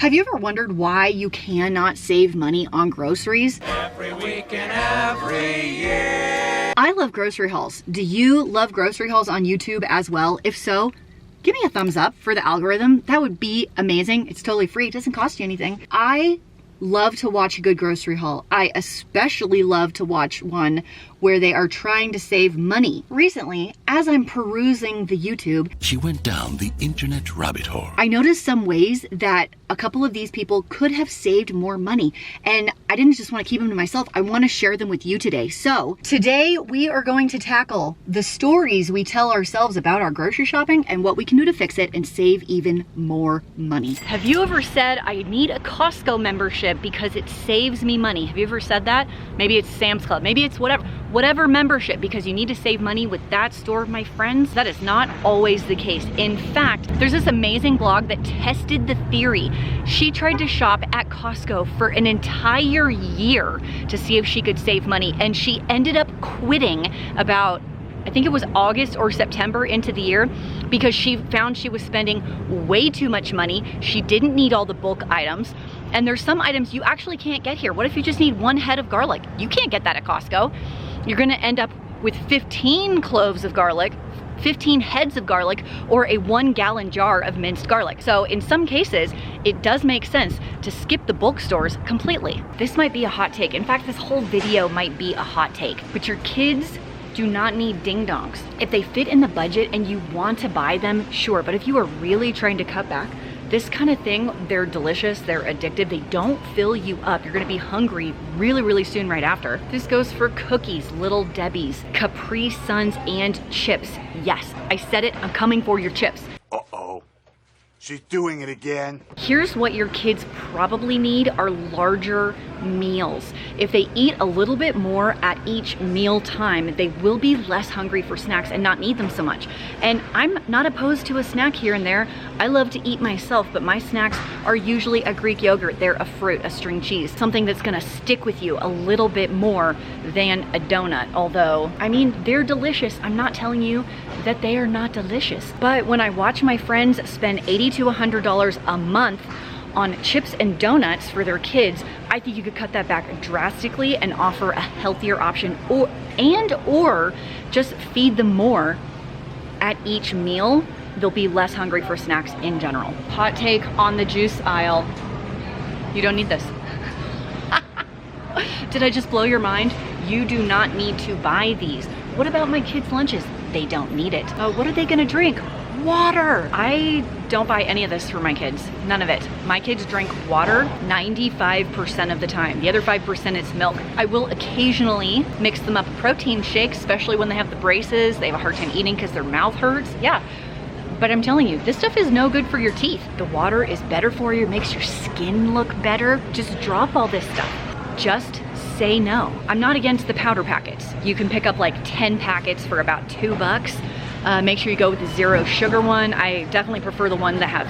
Have you ever wondered why you cannot save money on groceries? Every week and every year. I love grocery hauls. Do you love grocery hauls on YouTube as well? If so, give me a thumbs up for the algorithm. That would be amazing. It's totally free. It doesn't cost you anything. I love to watch a good grocery haul. I especially love to watch one where they are trying to save money. Recently, as I'm perusing the YouTube, she went down the internet rabbit hole. I noticed some ways that a couple of these people could have saved more money. And I didn't just want to keep them to myself. I want to share them with you today. So today we are going to tackle the stories we tell ourselves about our grocery shopping and what we can do to fix it and save even more money. Have you ever said, I need a Costco membership because it saves me money? Have you ever said that? Maybe it's Sam's Club, maybe it's whatever membership, because you need to save money with that store. My friends, that is not always the case. In fact, there's this amazing blog that tested the theory. She tried to shop at Costco for an entire year to see if she could save money, and she ended up quitting about, I think it was August or September into the year, because she found she was spending way too much money. She didn't need all the bulk items. And there's some items you actually can't get here. What if you just need one head of garlic? You can't get that at Costco. You're gonna end up with 15 cloves of garlic, 15 heads of garlic, or a 1-gallon jar of minced garlic. So in some cases, it does make sense to skip the bulk stores completely. This might be a hot take. In fact, this whole video might be a hot take, but your kids do not need ding dongs. If they fit in the budget and you want to buy them, sure. But if you are really trying to cut back, this kind of thing, they're delicious, they're addictive, they don't fill you up. You're gonna be hungry really, really soon right after. This goes for cookies, Little Debbie's, Capri Suns, and chips. Yes, I said it, I'm coming for your chips. Uh-oh, she's doing it again. Here's what your kids probably need are larger meals. If they eat a little bit more at each meal time, they will be less hungry for snacks and not need them so much. And I'm not opposed to a snack here and there. I love to eat myself, but my snacks are usually a Greek yogurt. They're a fruit, a string cheese, something that's gonna stick with you a little bit more than a donut. Although, I mean, they're delicious. I'm not telling you that they are not delicious. But when I watch my friends spend $80 to $100 a month on chips and donuts for their kids, I think you could cut that back drastically and offer a healthier option, or just feed them more at each meal. They'll be less hungry for snacks in general. Hot take on the juice aisle. You don't need this. Did I just blow your mind? You do not need to buy these. What about my kids' lunches? They don't need it. What are they gonna drink? Water. I don't buy any of this for my kids. None of it. My kids drink water 95% of the time. The other 5% is milk. I will occasionally mix them up with protein shakes, especially when they have the braces. They have a hard time eating because their mouth hurts. Yeah. But I'm telling you, this stuff is no good for your teeth. The water is better for you, makes your skin look better. Just drop all this stuff. Just say no. I'm not against the powder packets. You can pick up like 10 packets for about $2. Make sure you go with the 0 sugar one. I definitely prefer the one that has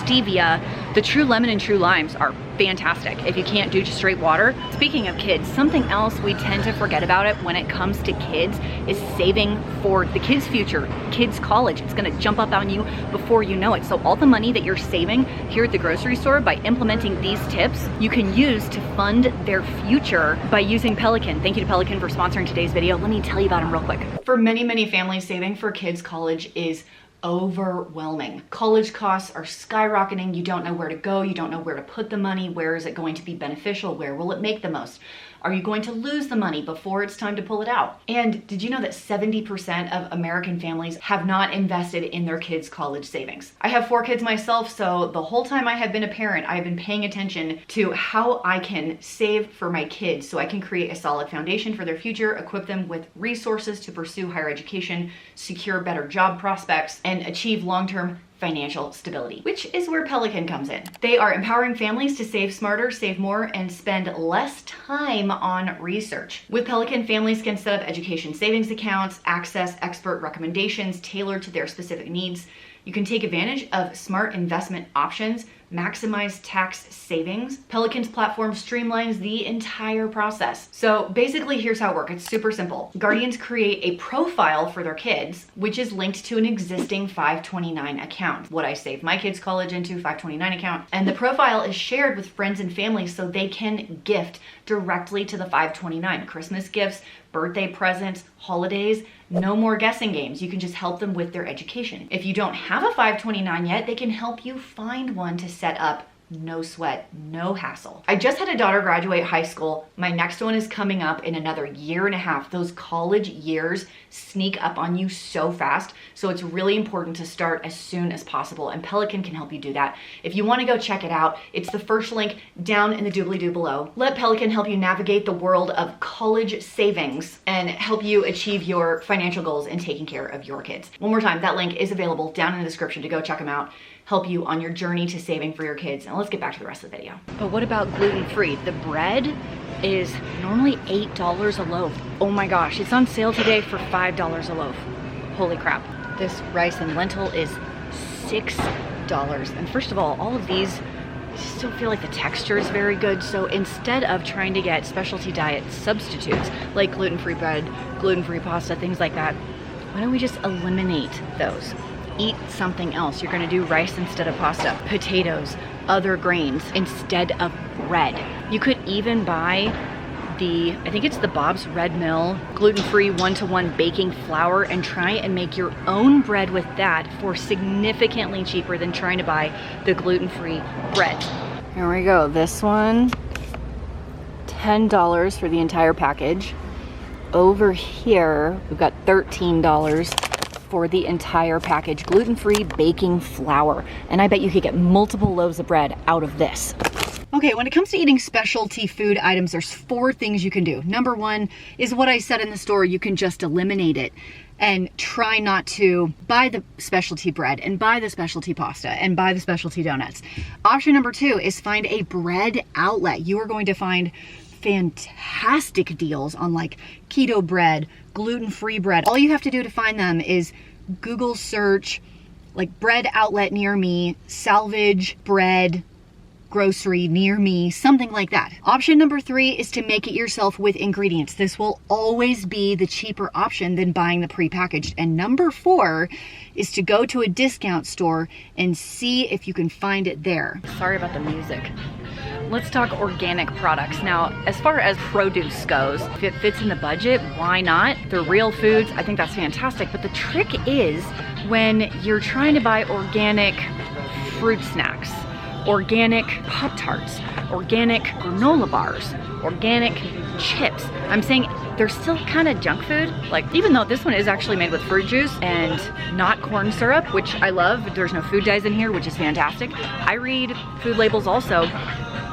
stevia. The True Lemon and True Limes are fantastic if you can't do just straight water. Speaking of kids, something else we tend to forget about it when it comes to kids is saving for the kids' future, kids' college. It's gonna jump up on you before you know it. So all the money that you're saving here at the grocery store by implementing these tips, you can use to fund their future by using Pelican. Thank you to Pelican for sponsoring today's video. Let me tell you about them real quick. For many, many families, saving for kids' college is overwhelming. College costs are skyrocketing. You don't know where to go. You don't know where to put the money. Where is it going to be beneficial? Where will it make the most? Are you going to lose the money before it's time to pull it out? And did you know that 70% of American families have not invested in their kids' college savings? I have 4 kids myself, so the whole time I have been a parent, I've been paying attention to how I can save for my kids so I can create a solid foundation for their future, equip them with resources to pursue higher education, secure better job prospects, and achieve long-term financial stability, which is where Pelican comes in. They are empowering families to save smarter, save more, and spend less time on research. With Pelican, families can set up education savings accounts, access expert recommendations tailored to their specific needs. You can take advantage of smart investment options maximize tax savings. Pelican's platform streamlines the entire process. So basically, here's how it works. It's super simple. Guardians create a profile for their kids, which is linked to an existing 529 account. What I saved my kids' college into, 529 account. And the profile is shared with friends and family so they can gift directly to the 529. Christmas gifts, birthday presents, holidays, no more guessing games. You can just help them with their education. If you don't have a 529 yet, they can help you find one to set up. No sweat, no hassle. I just had a daughter graduate high school. My next one is coming up in another year and a half. Those college years sneak up on you so fast. So it's really important to start as soon as possible. And Pelican can help you do that. If you want to go check it out, it's the first link down in the doobly-doo below. Let Pelican help you navigate the world of college savings and help you achieve your financial goals and taking care of your kids. One more time, that link is available down in the description to go check them out. Help you on your journey to saving for your kids. And let's get back to the rest of the video. But what about gluten-free? The bread is normally $8 a loaf. Oh my gosh, it's on sale today for $5 a loaf. Holy crap. This rice and lentil is $6. And first of all of these, I just don't feel like the texture is very good. So instead of trying to get specialty diet substitutes like gluten-free bread, gluten-free pasta, things like that, why don't we just eliminate those? Eat something else. You're gonna do rice instead of pasta, potatoes, other grains instead of bread. You could even buy I think it's the Bob's Red Mill gluten-free 1-to-1 baking flour and try and make your own bread with that for significantly cheaper than trying to buy the gluten-free bread. Here we go. This one, $10 for the entire package. Over here, we've got $13 for the entire package, gluten-free baking flour. And I bet you could get multiple loaves of bread out of this. Okay, when it comes to eating specialty food items, there's 4 things you can do. Number 1 is what I said in the store. You can just eliminate it and try not to buy the specialty bread and buy the specialty pasta and buy the specialty donuts. Option number 2 is find a bread outlet. You are going to find fantastic deals on like keto bread, gluten-free bread. All you have to do to find them is Google search like bread outlet near me, salvage bread grocery near me, something like that. Option number 3 is to make it yourself with ingredients. This will always be the cheaper option than buying the prepackaged. And number 4 is to go to a discount store and see if you can find it there. Sorry about the music. Let's talk organic products. Now, as far as produce goes, if it fits in the budget, why not? They're real foods. I think that's fantastic. But the trick is when you're trying to buy organic fruit snacks, organic Pop-Tarts, organic granola bars, organic chips. I'm saying they're still kind of junk food. Like, even though this one is actually made with fruit juice and not corn syrup, which I love. There's no food dyes in here, which is fantastic. I read food labels also,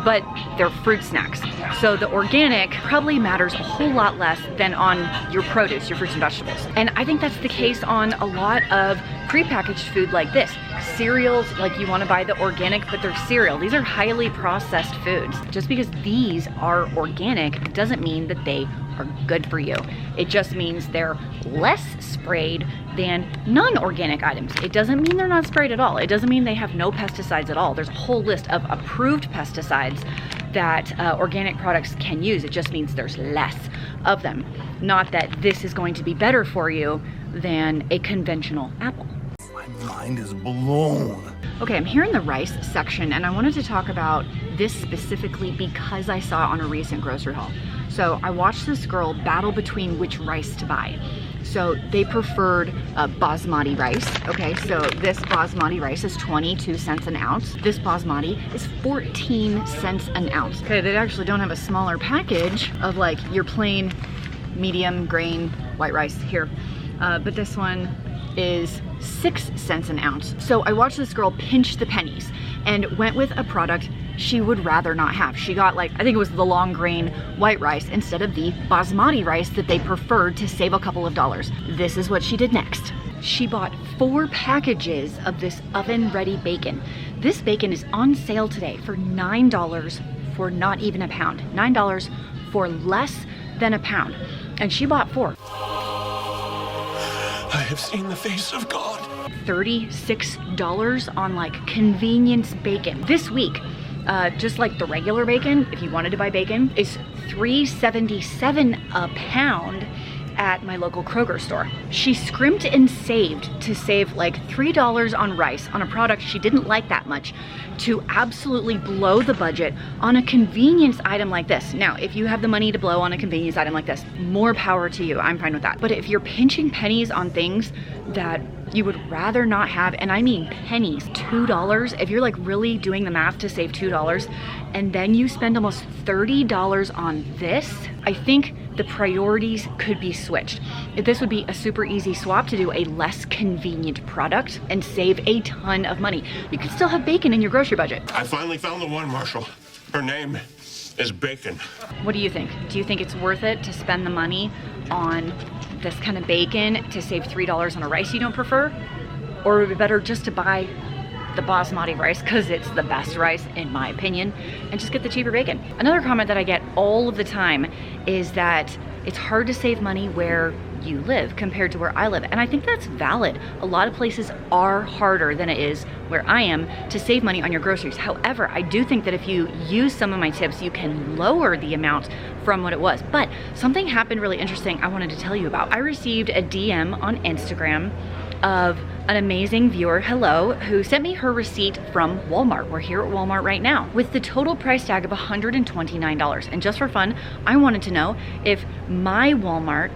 but they're fruit snacks. So the organic probably matters a whole lot less than on your produce, your fruits and vegetables. And I think that's the case on a lot of prepackaged food like this. Cereals, like you wanna buy the organic, but they're cereal. These are highly processed foods. Just because these are organic doesn't mean that they are good for you. It just means they're less sprayed than non-organic items. It doesn't mean they're not sprayed at all. It doesn't mean they have no pesticides at all. There's a whole list of approved pesticides that organic products can use. It just means there's less of them. Not that this is going to be better for you than a conventional apple. My mind is blown. Okay, I'm here in the rice section and I wanted to talk about this specifically because I saw it on a recent grocery haul. So I watched this girl battle between which rice to buy. So they preferred basmati rice. Okay, so this basmati rice is 22 cents an ounce. This basmati is 14 cents an ounce. Okay, they actually don't have a smaller package of like your plain medium grain white rice here. But this one is 6 cents an ounce. So I watched this girl pinch the pennies and went with a product she would rather not have. She got like, I think it was the long grain white rice instead of the basmati rice that they preferred to save a couple of dollars. This is what she did next. She bought 4 packages of this oven ready bacon. This bacon is on sale today for $9 for not even a pound. $9 for less than a pound. And she bought 4. I have seen the face of God. $36 on like convenience bacon. This week, just like the regular bacon, if you wanted to buy bacon, is $3.77 a pound at my local Kroger store. She scrimped and saved to save like $3 on rice on a product she didn't like that much to absolutely blow the budget on a convenience item like this. Now, if you have the money to blow on a convenience item like this, more power to you. I'm fine with that. But if you're pinching pennies on things that you would rather not have, and I mean pennies, $2, if you're like really doing the math to save $2, and then you spend almost $30 on this, I think the priorities could be switched. This would be a super easy swap to do a less convenient product and save a ton of money. You can still have bacon in your grocery budget. I finally found the one, Marshall. Her name is Bacon. What do you think? Do you think it's worth it to spend the money on this kind of bacon to save $3 on a rice you don't prefer? Or would it be better just to buy the basmati rice, because it's the best rice in my opinion, and just get the cheaper bacon? Another comment that I get all of the time is that it's hard to save money where you live compared to where I live, and I think that's valid. A lot of places are harder than it is where I am to save money on your groceries. However, I do think that if you use some of my tips, you can lower the amount from what it was. But something happened really interesting I wanted to tell you about. I received a DM on Instagram of an amazing viewer, hello, who sent me her receipt from Walmart. We're here at Walmart right now with the total price tag of $129. And just for fun, I wanted to know if my Walmart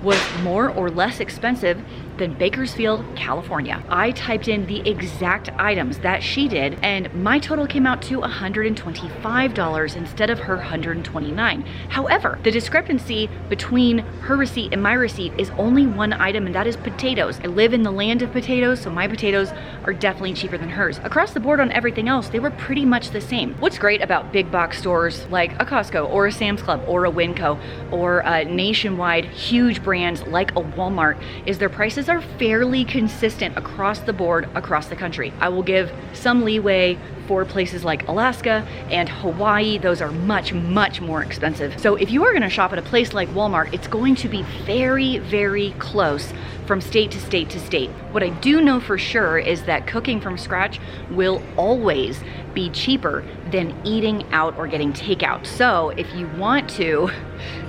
was more or less expensive than Bakersfield, California. I typed in the exact items that she did, and my total came out to $125 instead of her $129. However, the discrepancy between her receipt and my receipt is only one item, and that is potatoes. I live in the land of potatoes, so my potatoes are definitely cheaper than hers. Across the board on everything else, they were pretty much the same. What's great about big box stores like a Costco or a Sam's Club or a Winco or nationwide huge brands like a Walmart is their prices are fairly consistent across the board, across the country. I will give some leeway for places like Alaska and Hawaii. Those are much, much more expensive. So if you are gonna shop at a place like Walmart, it's going to be very, very close from state to state to state. What I do know for sure is that cooking from scratch will always be cheaper than eating out or getting takeout. So if you want to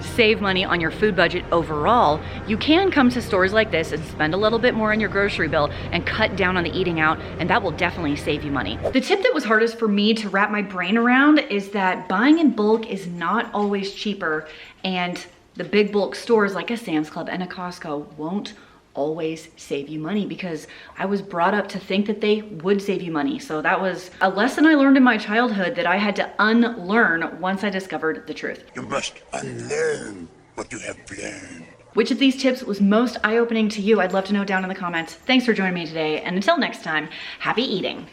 save money on your food budget overall, you can come to stores like this and spend a little bit more on your grocery bill and cut down on the eating out, and that will definitely save you money. The tip that was hardest for me to wrap my brain around is that buying in bulk is not always cheaper, and the big bulk stores like a Sam's Club and a Costco won't always save you money, because I was brought up to think that they would save you money. So that was a lesson I learned in my childhood that I had to unlearn once I discovered the truth. You must unlearn what you have learned. Which of these tips was most eye-opening to you? I'd love to know down in the comments. Thanks for joining me today, and until next time, happy eating.